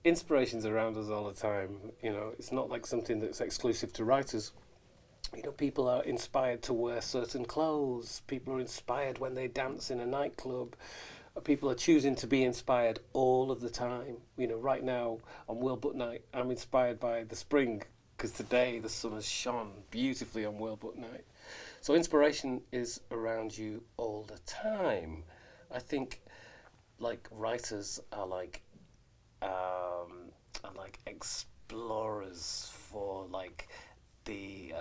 inspiration's around us all the time. It's not like something that's exclusive to writers. People are inspired to wear certain clothes. People are inspired when they dance in a nightclub. People are choosing to be inspired all of the time. Right now on World Book Night, I'm inspired by the spring because today the sun has shone beautifully on World Book Night. So inspiration is around you all the time. I think like writers are like explorers for like the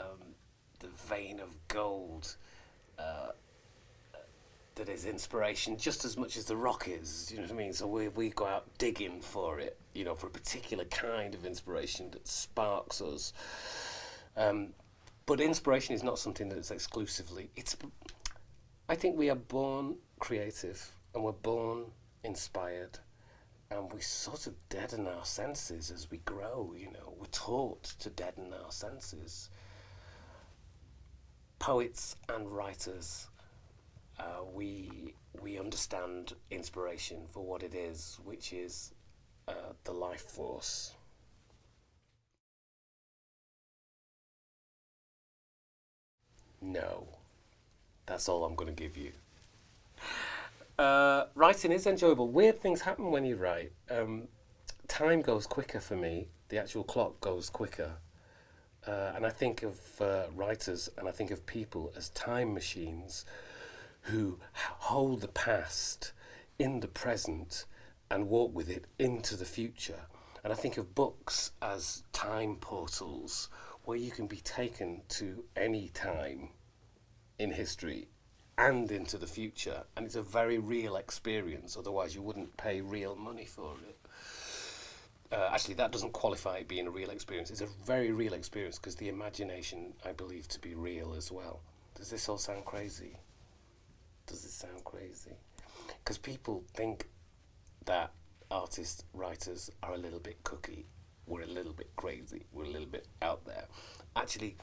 vein of gold uh, that is inspiration just as much as the rock is. You know what I mean? So we go out digging for it, for a particular kind of inspiration that sparks us. Um, but inspiration is not something that's exclusively. I think we are born creative and we're born inspired, and we sort of deaden our senses as we grow. We're taught to deaden our senses. Poets and writers, we understand inspiration for what it is, which is the life force. No, that's all I'm going to give you. Writing is enjoyable. Weird things happen when you write. Time goes quicker for me. The actual clock goes quicker. And I think of writers and I think of people as time machines who hold the past in the present and walk with it into the future. And I think of books as time portals where you can be taken to any time in history and into the future. And it's a very real experience, otherwise, you wouldn't pay real money for it. Actually, that doesn't qualify it being a real experience. It's a very real experience because the imagination, I believe, to be real as well. Does this all sound crazy? Does it sound crazy? Because people think that artists, writers are a little bit cookie. We're a little bit crazy. We're a little bit out there. Actually,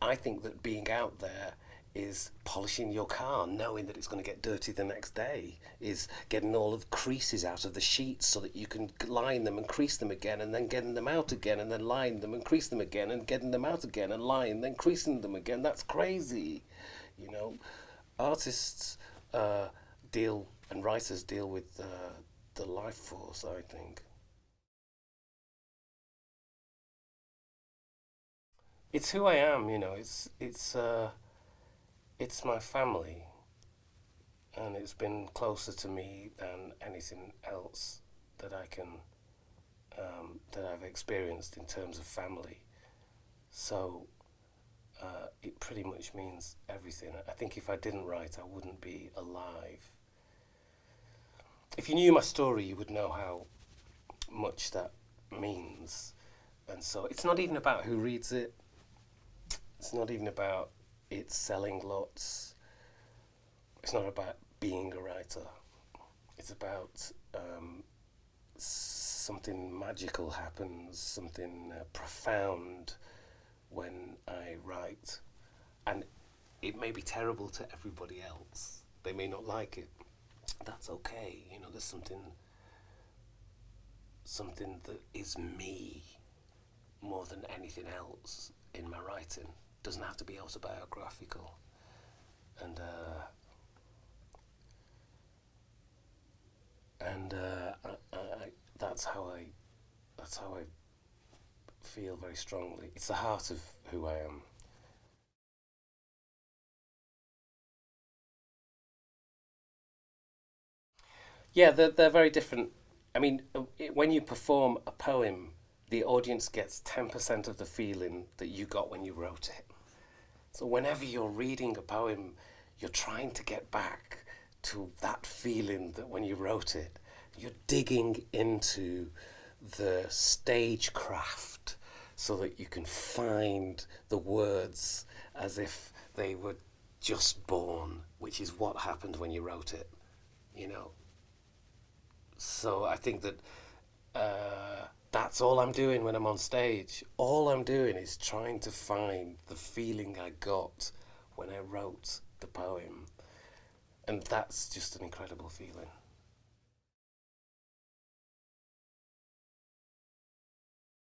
I think that being out there is polishing your car, knowing that it's going to get dirty the next day, is getting all of the creases out of the sheets so that you can line them and crease them again, and then getting them out again, and then line them and crease them again, and getting them out again, and line, then creasing them again. That's crazy. You know, artists deal and writers deal with the life force, I think. It's who I am, it's my family, and it's been closer to me than anything else that I can that I've experienced in terms of family. So it pretty much means everything. I think if I didn't write, I wouldn't be alive. If you knew my story, you would know how much that means. And so it's not even about who reads it. It's not even about it selling lots. It's not about being a writer. It's about something magical happens, something profound when I write. And it may be terrible to everybody else. They may not like it. That's okay. There's something that is me more than anything else in my writing. Doesn't have to be autobiographical, and that's how I feel very strongly. It's the heart of who I am. Yeah, they're very different. I mean, when you perform a poem, the audience gets 10% of the feeling that you got when you wrote it. So whenever you're reading a poem, you're trying to get back to that feeling that when you wrote it. You're digging into the stagecraft so that you can find the words as if they were just born, which is what happened when you wrote it, you know. So I think that that's all I'm doing when I'm on stage. All I'm doing is trying to find the feeling I got when I wrote the poem. And that's just an incredible feeling.